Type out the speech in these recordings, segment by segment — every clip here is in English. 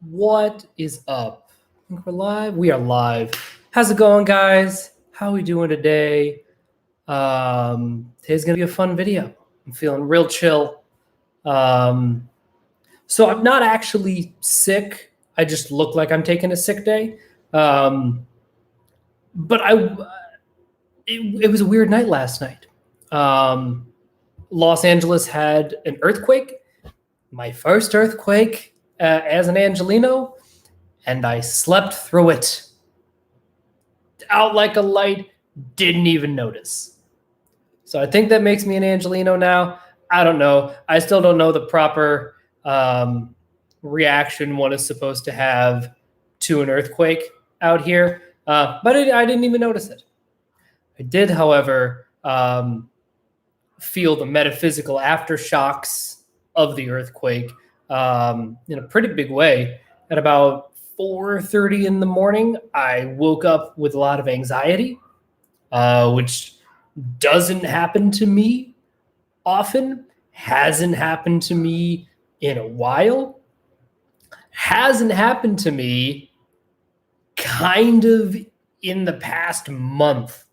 What is up? I think we're live. We are live. How's it going, guys? How are we doing today? Today's gonna be a fun video. I'm feeling real chill. So I'm not actually sick. I just look like I'm taking a sick day. But it was a weird night last night. Los Angeles had an earthquake. My first earthquake as an Angelino, and I slept through it. Out like a light, didn't even notice. So I think that makes me an Angelino now. I don't know. I still don't know the proper reaction one is supposed to have to an earthquake out here, but I didn't even notice it. I did, however, feel the metaphysical aftershocks of the earthquake in a pretty big way. At about 4:30 in the morning, I woke up with a lot of anxiety, which doesn't happen to me often, hasn't happened to me in a while, hasn't happened to me kind of in the past month.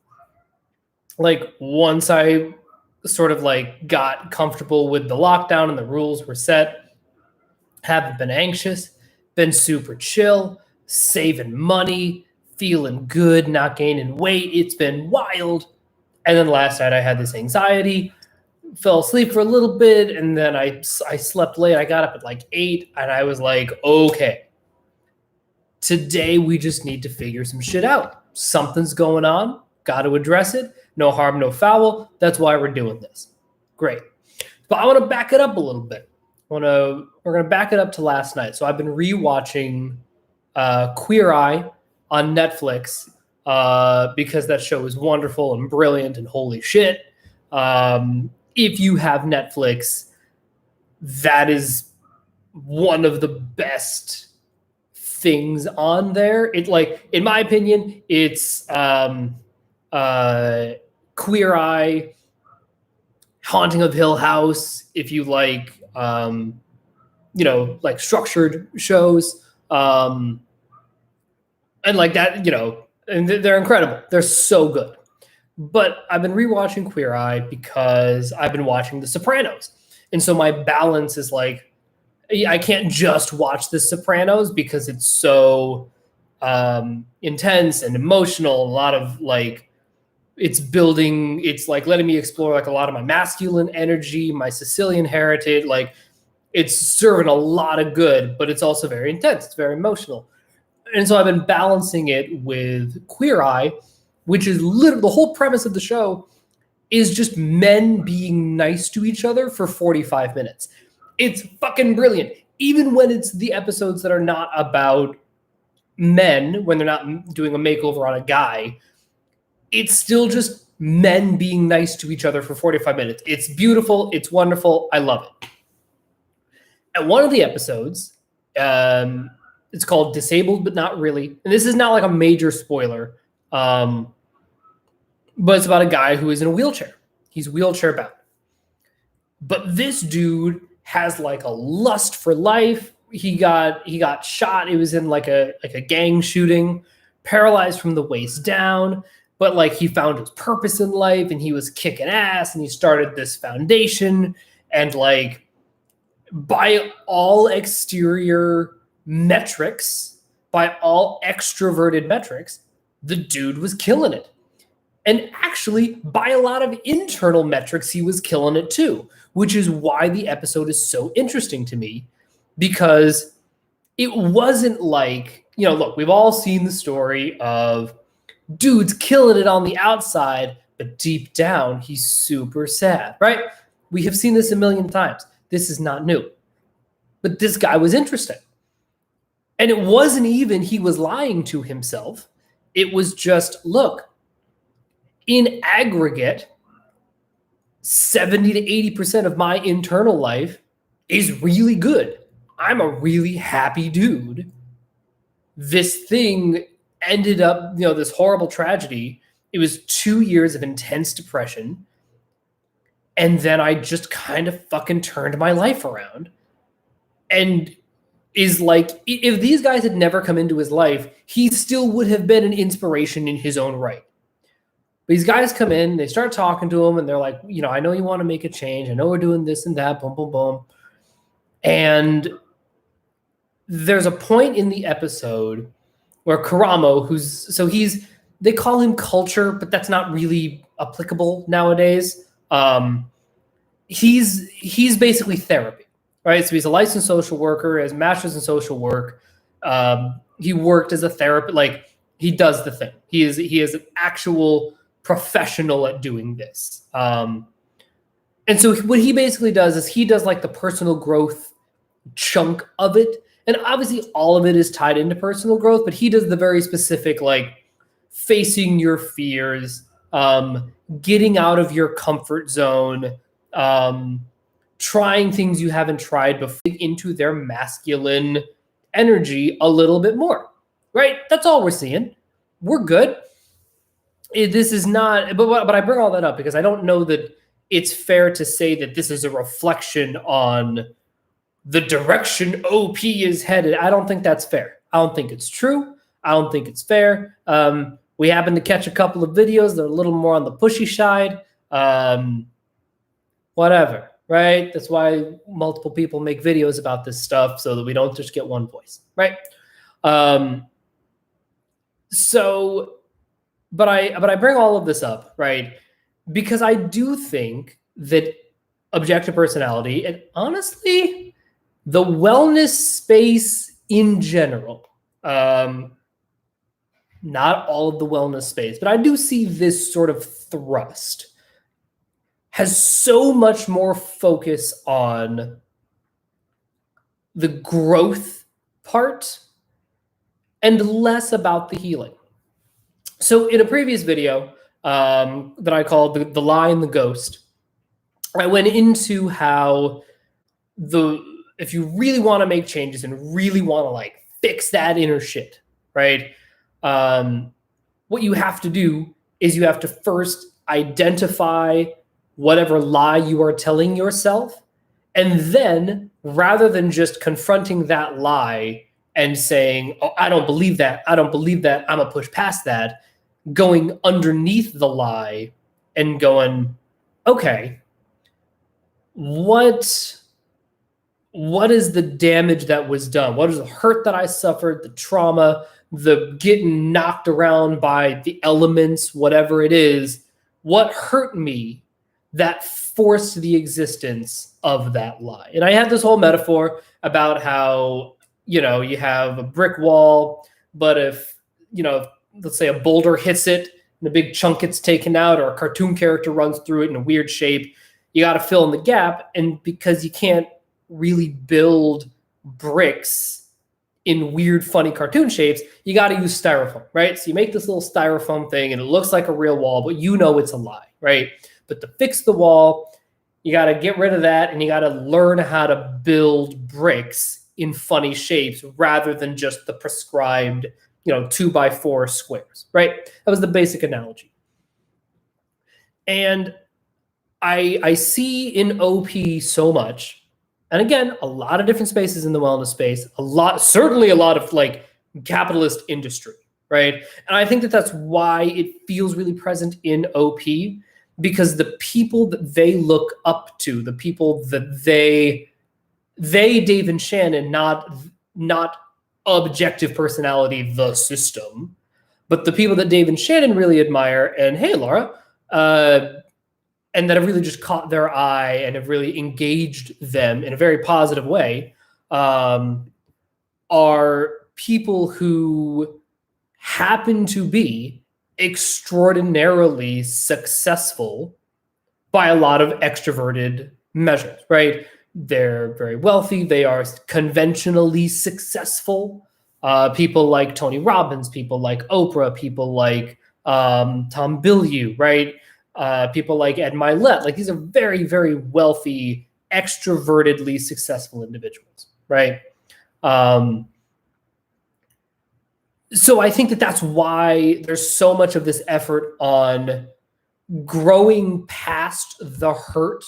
Like once I sort of like got comfortable with the lockdown and the rules were set, haven't been anxious, been super chill, saving money, feeling good, not gaining weight. It's been wild. And then last night I had this anxiety, fell asleep for a little bit, and then I slept late. I got up at like 8, and I was like, okay, today we just need to figure some shit out. Something's going on. Got to address it. No harm, no foul. That's why we're doing this. Great. But I want to back it up a little bit. We're going to back it up to last night. So I've been rewatching Queer Eye on Netflix because that show is wonderful and brilliant and holy shit. If you have Netflix, that is one of the best things on there. It, like, in my opinion, it's Queer Eye, Haunting of Hill House, if you like like structured shows, and like that, and they're incredible. They're so good. But I've been rewatching Queer Eye because I've been watching The Sopranos, and so my balance is like, I can't just watch The Sopranos because it's so intense and emotional. A lot of like, it's like letting me explore like a lot of my masculine energy, my Sicilian heritage. Like, it's serving a lot of good, but it's also very intense. It's very emotional. And so I've been balancing it with Queer Eye, which is literally the whole premise of the show is just men being nice to each other for 45 minutes. It's fucking brilliant. Even when it's the episodes that are not about men, when they're not doing a makeover on a guy, it's still just men being nice to each other for 45 minutes. It's beautiful. It's wonderful. I love it. At one of the episodes, it's called Disabled But Not Really. And this is not like a major spoiler, but it's about a guy who is in a wheelchair. He's wheelchair bound. But this dude has like a lust for life. He got shot. It was in like a gang shooting, paralyzed from the waist down. But like he found his purpose in life and he was kicking ass and he started this foundation, and like by all exterior metrics, by all extroverted metrics, the dude was killing it. And actually, by a lot of internal metrics, he was killing it too, which is why the episode is so interesting to me, because it wasn't like, look, we've all seen the story of dude's killing it on the outside, but deep down, he's super sad, right? We have seen this a million times. This is not new. But this guy was interesting. And it wasn't even he was lying to himself. It was just, look, in aggregate, 70 to 80% of my internal life is really good. I'm a really happy dude. This thing ended up, this horrible tragedy. It was 2 years of intense depression. And then I just kind of fucking turned my life around. and is like, if these guys had never come into his life, he still would have been an inspiration in his own right. But these guys come in, they start talking to him, and they're like, I know you want to make a change. I know we're doing this and that, boom, boom, boom. And there's a point in the episode where Karamo, they call him Culture, but that's not really applicable nowadays. He's basically therapy, right? So he's a licensed social worker, has master's in social work. He worked as a therapist, like he does the thing. He is an actual professional at doing this. And so what he basically does is he does like the personal growth chunk of it. And obviously all of it is tied into personal growth, but he does the very specific, like facing your fears, getting out of your comfort zone, trying things you haven't tried before, into their masculine energy a little bit more, right? That's all we're seeing. We're good. This is not, but I bring all that up because I don't know that it's fair to say that this is a reflection on the direction OP is headed. I don't think that's fair. I don't think it's true. I don't think it's fair. We happen to catch a couple of videos that are a little more on the pushy side. Whatever, right? That's why multiple people make videos about this stuff so that we don't just get one voice, right? But I bring all of this up, right? Because I do think that objective personality, and honestly, the wellness space in general, not all of the wellness space, but I do see this sort of thrust, has so much more focus on the growth part and less about the healing. So in a previous video that I called the Lie and the Ghost, I went into how if you really want to make changes and really want to like fix that inner shit, right? What you have to do is you have to first identify whatever lie you are telling yourself. And then rather than just confronting that lie and saying, oh, I don't believe that, I'm going to push past that, going underneath the lie and going, okay, what is the damage that was done? What is the hurt that I suffered, the trauma, the getting knocked around by the elements, whatever it is? What hurt me that forced the existence of that lie? And I had this whole metaphor about how, you have a brick wall, but if, let's say a boulder hits it and a big chunk gets taken out, or a cartoon character runs through it in a weird shape, you got to fill in the gap. And because you can't really build bricks in weird, funny cartoon shapes, you got to use styrofoam, right? So you make this little styrofoam thing and it looks like a real wall, but it's a lie, right? But to fix the wall, you got to get rid of that and you got to learn how to build bricks in funny shapes rather than just the prescribed, 2x4 squares, right? That was the basic analogy. And I see in OP so much, and again, a lot of different spaces in the wellness space, certainly a lot of like capitalist industry, right? And I think that that's why it feels really present in OP, because the people that they look up to, the people that they Dave and Shannon, not objective personality, the system, but the people that Dave and Shannon really admire, and hey, Laura, and that have really just caught their eye and have really engaged them in a very positive way, are people who happen to be extraordinarily successful by a lot of extroverted measures, right? They're very wealthy. They are conventionally successful. People like Tony Robbins, people like Oprah, people like Tom Bilyeu, right? People like Ed Milet. Like, these are very, very wealthy, extrovertedly successful individuals, right? So I think that that's why there's so much of this effort on growing past the hurt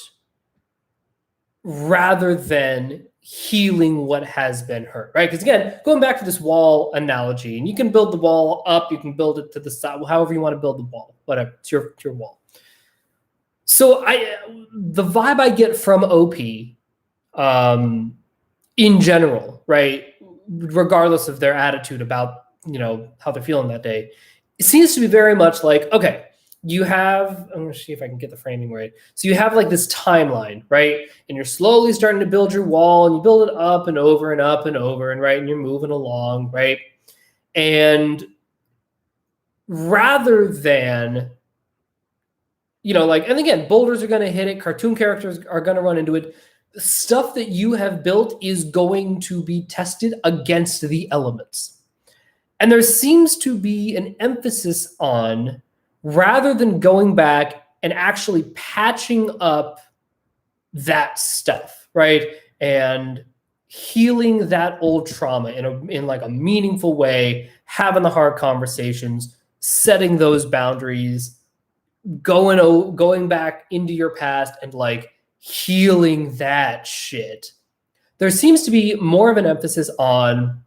rather than healing what has been hurt, right? Because again, going back to this wall analogy, and you can build the wall up, you can build it to the side, however you want to build the wall, whatever, it's your wall. So the vibe I get from OP, in general, right, regardless of their attitude about, how they're feeling that day, it seems to be very much like, okay, you have, I'm going to see if I can get the framing right. So you have like this timeline, right? And you're slowly starting to build your wall, and you build it up and over and up and over, and right, and you're moving along, right? And rather than, and again, boulders are going to hit it, cartoon characters are going to run into it. The stuff that you have built is going to be tested against the elements. And there seems to be an emphasis on, rather than going back and actually patching up that stuff, right? And healing that old trauma in like a meaningful way, having the hard conversations, setting those boundaries, going back into your past and like healing that shit. There seems to be more of an emphasis on,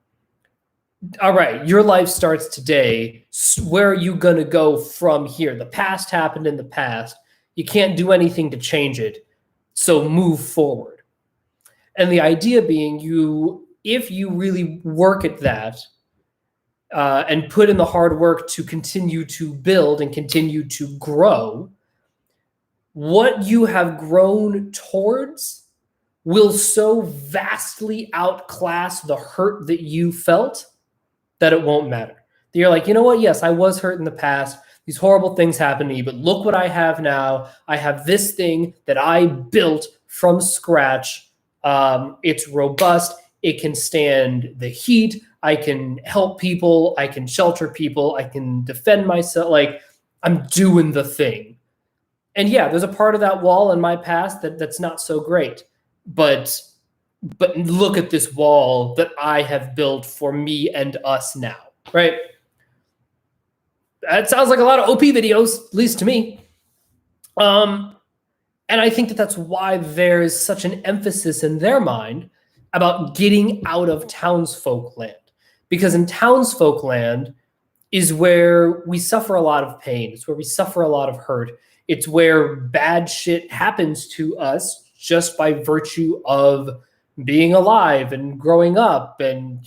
all right, your life starts today. Where are you going to go from here? The past happened in the past. You can't do anything to change it. So move forward. And the idea being, if you really work at that and put in the hard work to continue to build and continue to grow, what you have grown towards will so vastly outclass the hurt that you felt that it won't matter. You're like, you know what? Yes, I was hurt in the past. These horrible things happened to me, but look what I have now. I have this thing that I built from scratch. It's robust. It can stand the heat. I can help people. I can shelter people. I can defend myself. Like, I'm doing the thing. And yeah, there's a part of that wall in my past that's not so great. But look at this wall that I have built for me and us now, right? That sounds like a lot of OP videos, at least to me. And I think that that's why there's such an emphasis in their mind about getting out of townsfolk land. Because in townsfolk land is where we suffer a lot of pain. It's where we suffer a lot of hurt. It's where bad shit happens to us just by virtue of being alive and growing up. And,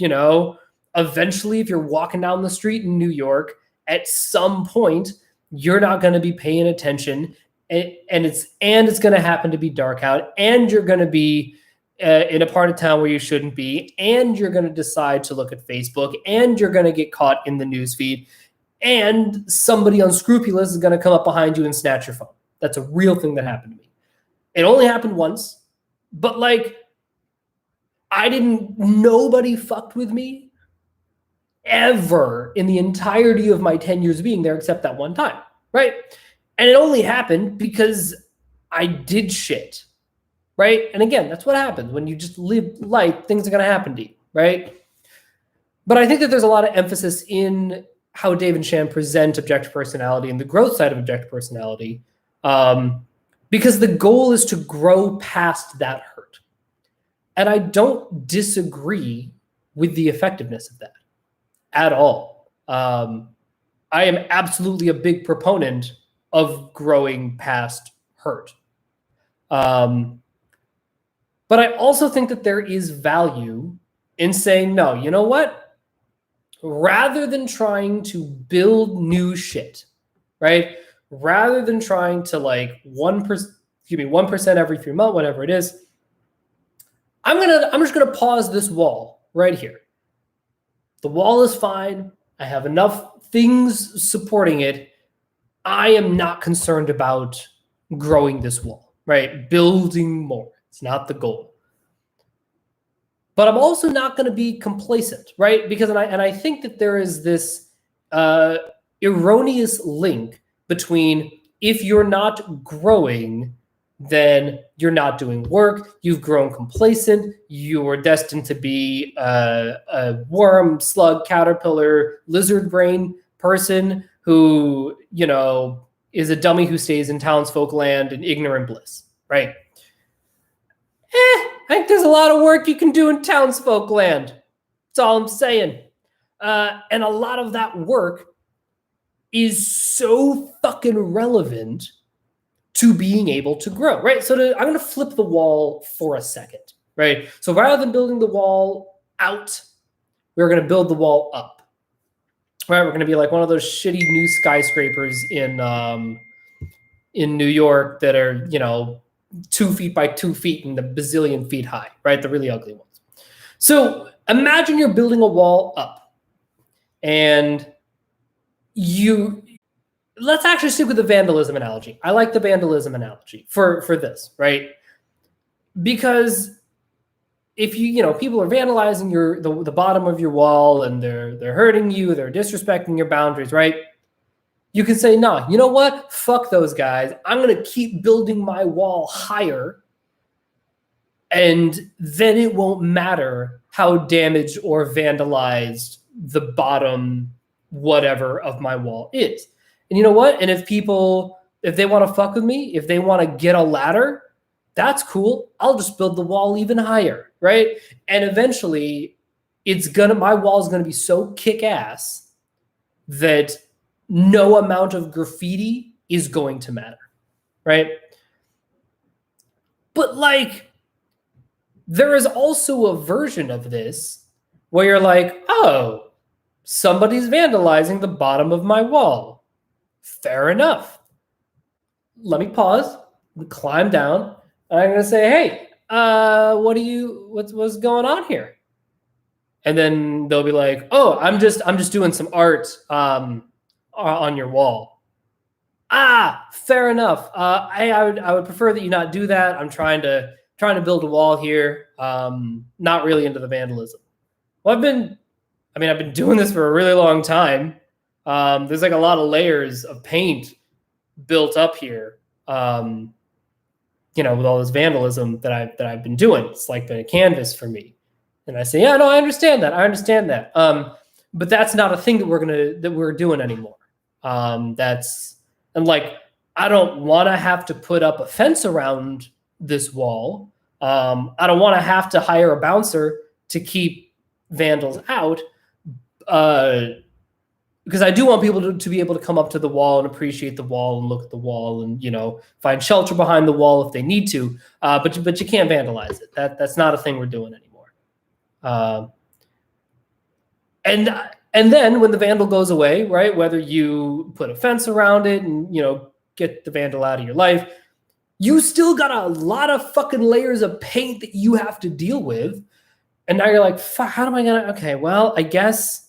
eventually, if you're walking down the street in New York, at some point, you're not going to be paying attention, and it's going to happen to be dark out, and you're going to be in a part of town where you shouldn't be, and you're going to decide to look at Facebook, and you're going to get caught in the newsfeed, and somebody unscrupulous is going to come up behind you and snatch your phone. That's a real thing that happened to me. It only happened once, but nobody fucked with me ever in the entirety of my 10 years of being there, except that one time, right? And it only happened because I did shit, right? And again, that's what happens when you just live life. Things are going to happen to you, right? But I think that there's a lot of emphasis in how Dave and Shan present objective personality and the growth side of objective personality, because the goal is to grow past that hurt. And I don't disagree with the effectiveness of that at all. I am absolutely a big proponent of growing past hurt. But I also think that there is value in saying, no, you know what? Rather than trying to build new shit, right? Rather than trying to 1% every 3 months, whatever it is, I'm just gonna pause this wall right here. The wall is fine. I have enough things supporting it. I am not concerned about growing this wall, right? Building more. It's not the goal. But I'm also not going to be complacent, right? Because I think that there is this erroneous link between, if you're not growing, then you're not doing work. You've grown complacent. You are destined to be a worm, slug, caterpillar, lizard brain person who, is a dummy who stays in townsfolk land in ignorant bliss, right? I think there's a lot of work you can do in townsfolk land. That's all I'm saying. And a lot of that work is so fucking relevant to being able to grow, right? So I'm going to flip the wall for a second, right? So rather than building the wall out, we're going to build the wall up, right? We're going to be like one of those shitty new skyscrapers in New York that are, 2 feet by 2 feet and a bazillion feet high, right? The really ugly ones. So imagine you're building a wall up, and let's actually stick with the vandalism analogy. I like the vandalism analogy for this, right? Because if people are vandalizing the bottom of your wall and they're hurting you, they're disrespecting your boundaries, right? You can say, nah, you know what? Fuck those guys. I'm going to keep building my wall higher, and then it won't matter how damaged or vandalized the bottom whatever of my wall is. And you know what? And if they want to fuck with me, if they want to get a ladder, that's cool. I'll just build the wall even higher, right? And eventually my wall is going to be so kick-ass that no amount of graffiti is going to matter, right? But there is also a version of this where you're like, oh, somebody's vandalizing the bottom of my wall. Fair enough. Let me pause, climb down, and I'm going to say, hey, what's going on here? And then they'll be like, oh, I'm just doing some art on your wall. Fair enough. I would prefer that you not do that. I'm trying to build a wall here. Not really into the vandalism. Well, I've been doing this for a really long time. There's a lot of layers of paint built up here. With all this vandalism that I've been doing. It's been a canvas for me. And I say, yeah, no, I understand that. But that's not a thing that we're doing anymore. I don't want to have to put up a fence around this wall. I don't want to have to hire a bouncer to keep vandals out, because I do want people to be able to come up to the wall and appreciate the wall and look at the wall and find shelter behind the wall if they need to. But you can't vandalize it. That's not a thing we're doing anymore. And then when the vandal goes away, right? Whether you put a fence around it and get the vandal out of your life, you still got a lot of fucking layers of paint that you have to deal with. And now you're like, fuck, how am I gonna? Okay, well, I guess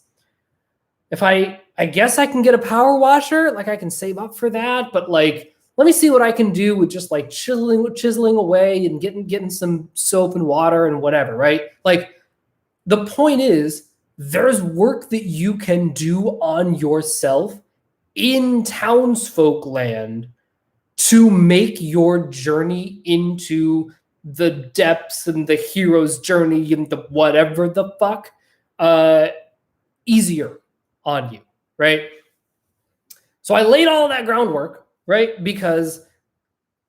I guess I can get a power washer. I can save up for that, but let me see what I can do with just chiseling away and getting some soap and water and whatever, right? The point is, there's work that you can do on yourself in townsfolk land to make your journey into the depths and the hero's journey and the whatever the fuck easier on you, right? So I laid all of that groundwork, right? Because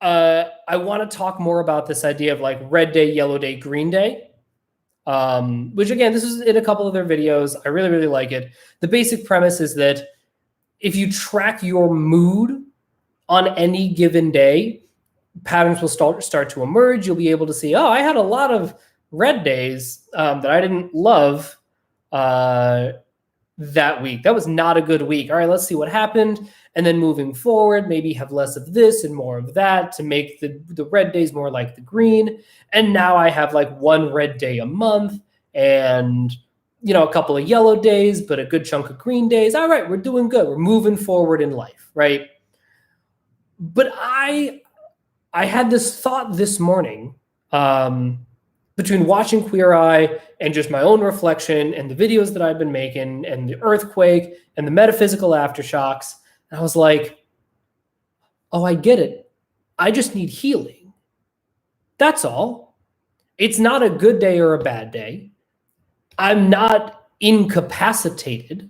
I want to talk more about this idea of red day, yellow day, green day. Which again, this is in a couple of their videos. I really, really like it. The basic premise is that if you track your mood on any given day, patterns will start to emerge. You'll be able to see, oh, I had a lot of red days that I didn't love that week. That was not a good week. All right, let's see what happened. And then moving forward, maybe have less of this and more of that to make the red days more like the green. And now I have one red day a month and, a couple of yellow days, but a good chunk of green days. All right, we're doing good. We're moving forward in life, right? But I had this thought this morning between watching Queer Eye and just my own reflection and the videos that I've been making and the earthquake and the metaphysical aftershocks. And I was like, oh, I get it. I just need healing. That's all. It's not a good day or a bad day. I'm not incapacitated.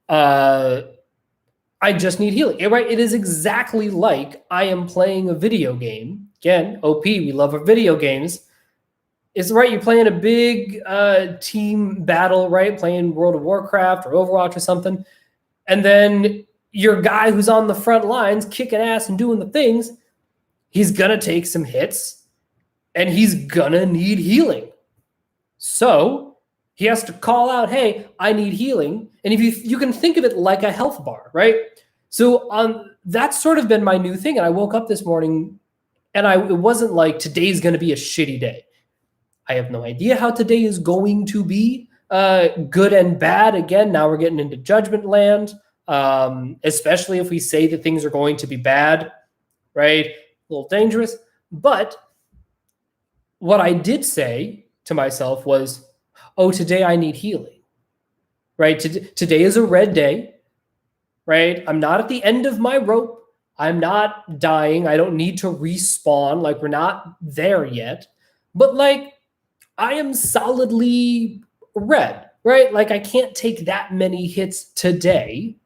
I just need healing, right? It is exactly like I am playing a video game. Again, OP, we love our video games. is right. You're playing a big team battle, right? Playing World of Warcraft or Overwatch or something. And then your guy who's on the front lines kicking ass and doing the things, he's going to take some hits and he's going to need healing. So he has to call out, hey, I need healing. And if you can think of it like a health bar, right? So that's sort of been my new thing. And I woke up this morning and it wasn't like today's going to be a shitty day. I have no idea how today is going to be, good and bad. Again, now we're getting into judgment land, especially if we say that things are going to be bad, right? A little dangerous. But what I did say to myself was, oh, today I need healing, right? Today is a red day, right? I'm not at the end of my rope. I'm not dying. I don't need to respawn. Like, we're not there yet. But like, I am solidly red, right? Like, I can't take that many hits today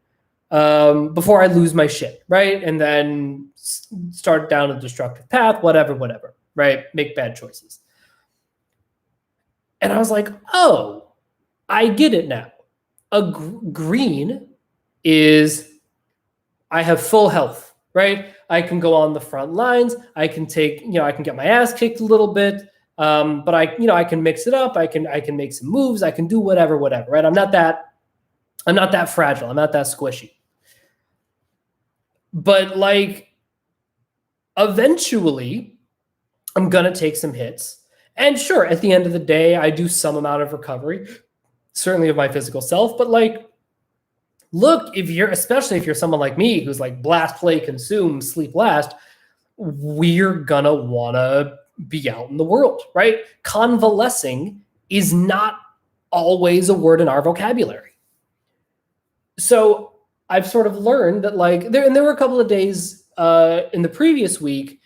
before I lose my shit, right? And then start down a destructive path, whatever, right? Make bad choices. And I was like, oh, I get it now. Green is I have full health, right? I can go on the front lines. I can take, I can get my ass kicked a little bit. But I can mix it up. I can make some moves. I can do whatever, right? I'm not that fragile. I'm not that squishy. But like, eventually I'm going to take some hits. And sure, at the end of the day, I do some amount of recovery, certainly of my physical self. But like, look, especially if you're someone like me who's like blast, play, consume, sleep, last, we're gonna wanna be out in the world, right? Convalescing is not always a word in our vocabulary. So I've sort of learned that like there were a couple of days in the previous week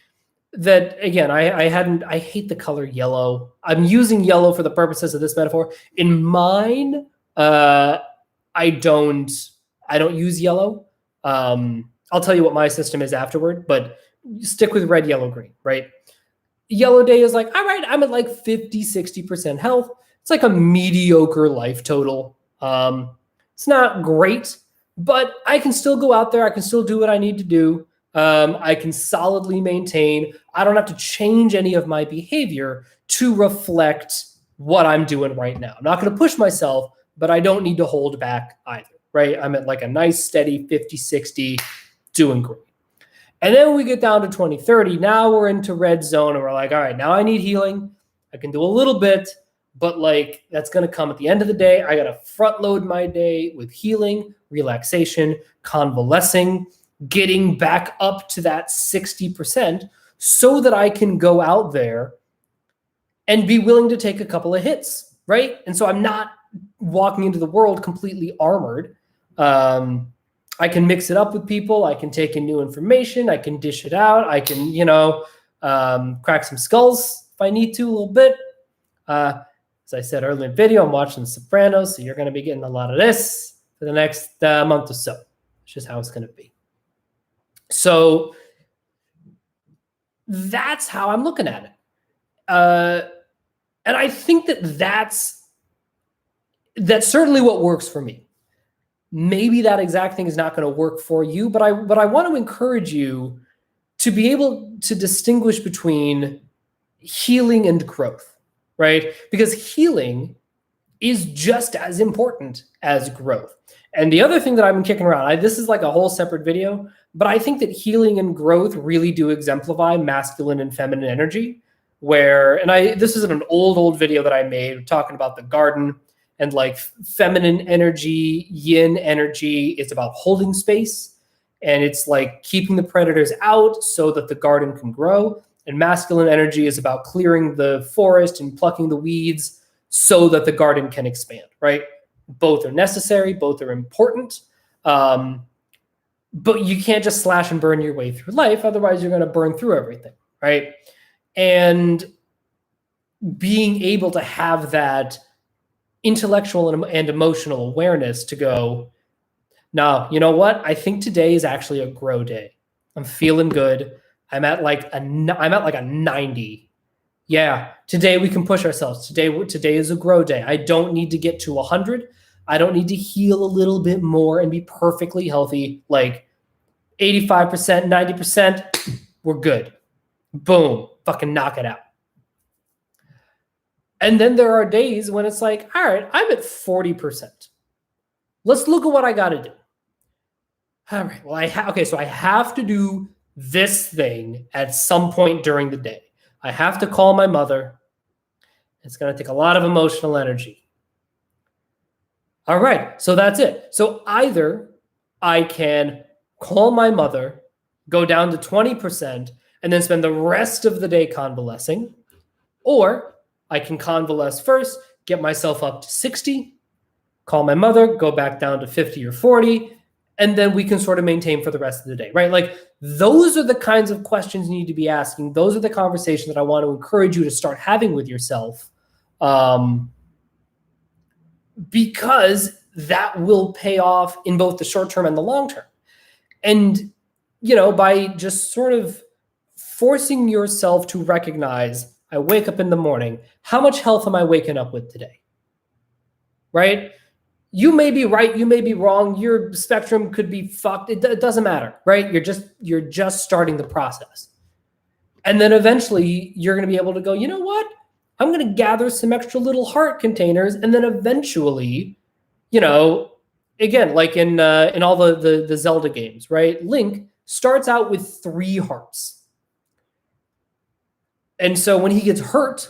that, again, I hate the color yellow. I'm using yellow for the purposes of this metaphor. In mine, I don't use yellow. I'll tell you what my system is afterward, but stick with red, yellow, green, right? Yellow day is like, all right, I'm at like 50, 60% health. It's like a mediocre life total. It's not great, but I can still go out there. I can still do what I need to do. I can solidly maintain. I don't have to change any of my behavior to reflect what I'm doing right now. I'm not going to push myself, but I don't need to hold back either, right? I'm at like a nice steady 50, 60, doing great. And then when we get down to 20, 30, now we're into red zone and we're like, all right, now I need healing. I can do a little bit, but like that's going to come at the end of the day. I got to front load my day with healing, relaxation, convalescing, getting back up to that 60% so that I can go out there and be willing to take a couple of hits, right? And so I'm not walking into the world completely armored. I can mix it up with people. I can take in new information. I can dish it out. I can, crack some skulls if I need to a little bit. As I said earlier in the video, I'm watching The Sopranos, so you're going to be getting a lot of this for the next month or so. It's just how it's going to be. So that's how I'm looking at it. And I think that's certainly what works for me. Maybe that exact thing is not going to work for you, but I want to encourage you to be able to distinguish between healing and growth, right? Because healing is just as important as growth. And the other thing that I've been kicking around, this is like a whole separate video, but I think that healing and growth really do exemplify masculine and feminine energy. This is an old video that I made talking about the garden and like feminine energy, yin energy. It's about holding space and it's like keeping the predators out so that the garden can grow. And masculine energy is about clearing the forest and plucking the weeds so that the garden can expand, right? Both are necessary, both are important. But you can't just slash and burn your way through life. Otherwise, you're going to burn through everything, right? And being able to have that intellectual and emotional awareness to go, no, you know what? I think today is actually a grow day. I'm feeling good. I'm at like a 90. Yeah, today we can push ourselves. Today is a grow day. I don't need to get to 100. I don't need to heal a little bit more and be perfectly healthy. Like 85%, 90%, we're good. Boom, fucking knock it out. And then there are days when it's like, all right, I'm at 40%. Let's look at what I got to do. All right, well, so I have to do this thing at some point during the day. I have to call my mother. It's going to take a lot of emotional energy. All right, so that's it. So either I can call my mother, go down to 20%, and then spend the rest of the day convalescing, or I can convalesce first, get myself up to 60, call my mother, go back down to 50 or 40, and then we can sort of maintain for the rest of the day, right? Like those are the kinds of questions you need to be asking. Those are the conversations that I want to encourage you to start having with yourself, because that will pay off in both the short term and the long term. And, by just sort of forcing yourself to recognize, I wake up in the morning, how much health am I waking up with today? Right? You may be right, you may be wrong, your spectrum could be fucked. It doesn't matter, right? You're just starting the process. And then eventually you're going to be able to go, you know what? I'm going to gather some extra little heart containers, and then eventually, again, like in all the Zelda games, right? Link starts out with 3 hearts. And so when he gets hurt,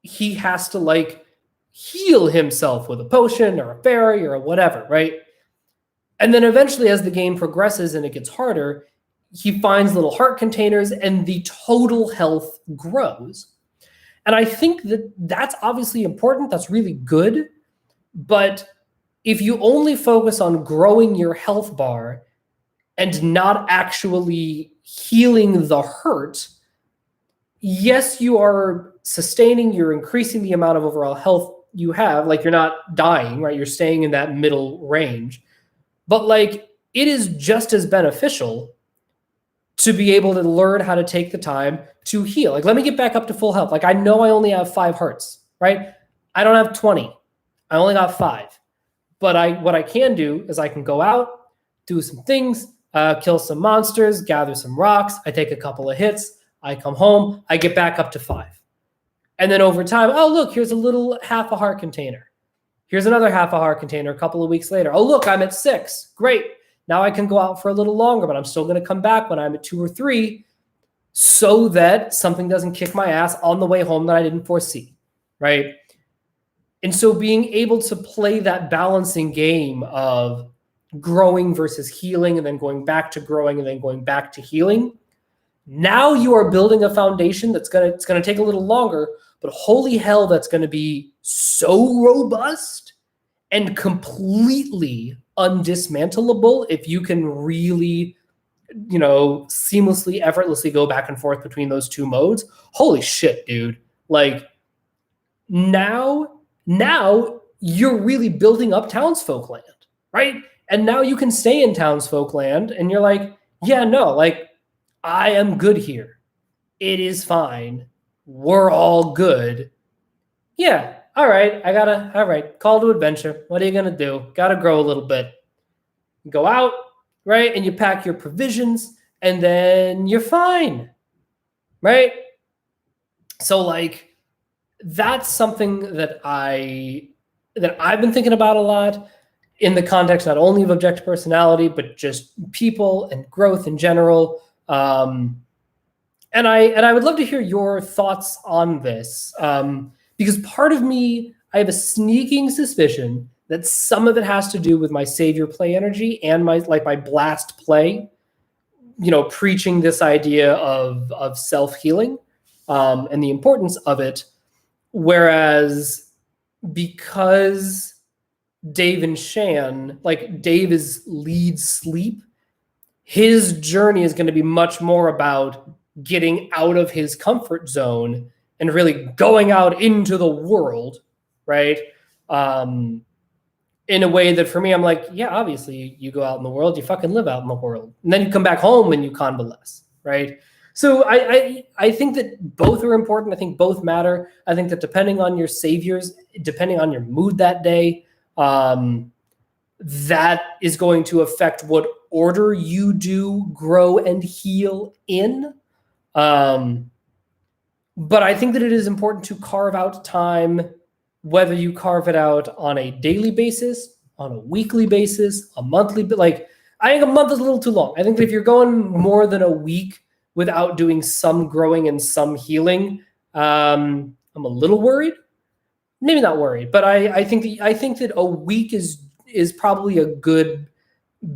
he has to heal himself with a potion or a fairy or whatever, right? And then eventually as the game progresses and it gets harder, he finds little heart containers and the total health grows. And I think that that's obviously important. That's really good. But if you only focus on growing your health bar and not actually healing the hurt, yes, you are sustaining, you're increasing the amount of overall health you have. Like you're not dying, right? You're staying in that middle range. But it is just as beneficial to be able to learn how to take the time to heal. Let me get back up to full health. I know I only have 5 hearts, right? I don't have 20. I only got 5. But what I can do is I can go out, do some things, kill some monsters, gather some rocks. I take a couple of hits. I come home. I get back up to 5. And then over time, oh, look, here's a little half a heart container. Here's another half a heart container a couple of weeks later. Oh, look, I'm at 6. Great. Now I can go out for a little longer, but I'm still going to come back when I'm at 2 or 3 so that something doesn't kick my ass on the way home that I didn't foresee, right? And so being able to play that balancing game of growing versus healing and then going back to growing and then going back to healing, now you are building a foundation it's going to take a little longer, but holy hell, that's going to be so robust and completely undismantlable if you can really, seamlessly, effortlessly go back and forth between those 2 modes. Holy shit, dude. Now you're really building up townsfolk land, right? And now you can stay in townsfolk land and you're like, yeah, no, I am good here. It is fine. We're all good. Yeah. All right. Call to adventure. What are you going to do? Got to grow a little bit. Go out, right? And you pack your provisions and then you're fine. Right? So that's something that I've been thinking about a lot in the context not only of objective personality, but just people and growth in general. And I would love to hear your thoughts on this, because part of me, I have a sneaking suspicion that some of it has to do with my savior play energy and my blast play, preaching this idea of self-healing, and the importance of it. Whereas because Dave and Shan, Dave is lead sleep, his journey is going to be much more about getting out of his comfort zone and really going out into the world, right? In a way that for me, I'm yeah, obviously you go out in the world, you fucking live out in the world. And then you come back home and you convalesce, right? So I think that both are important. I think both matter. I think that depending on your saviors, depending on your mood that day, that is going to affect what order you do grow and heal in. But I think that it is important to carve out time, whether you carve it out on a daily basis, on a weekly basis, a monthly, but like I think a month is a little too long. I think that if you're going more than a week without doing some growing and some healing, I'm a little worried. Maybe not worried, but I think that a week is probably a good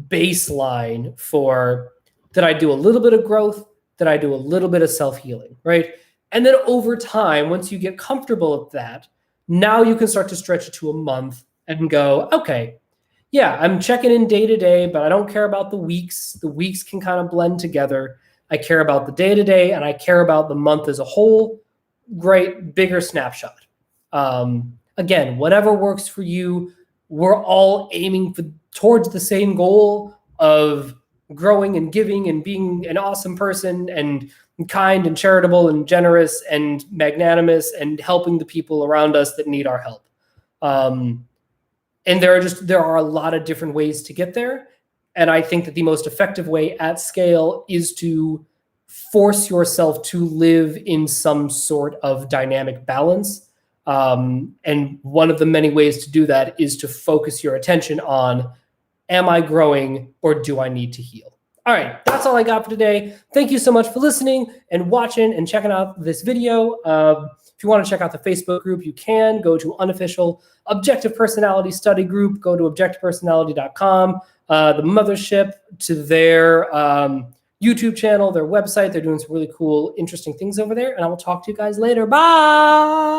baseline for that. I do a little bit of growth, that I do a little bit of self-healing, right? And then over time, once you get comfortable with that, now you can start to stretch it to a month and go, okay, yeah, I'm checking in day to day, but I don't care about the weeks. The weeks can kind of blend together. I care about the day to day, and I care about the month as a whole. Great, bigger snapshot. Again, whatever works for you. We're all aiming towards the same goal of growing and giving and being an awesome person and kind and charitable and generous and magnanimous and helping the people around us that need our help. And there are a lot of different ways to get there. And I think that the most effective way at scale is to force yourself to live in some sort of dynamic balance. And one of the many ways to do that is to focus your attention on, am I growing or do I need to heal? All right, that's all I got for today. Thank you so much for listening and watching and checking out this video. If you want to check out the Facebook group, you can go to Unofficial Objective Personality Study Group. Go to objectivepersonality.com, the mothership to their YouTube channel, their website. They're doing some really cool, interesting things over there. And I will talk to you guys later. Bye.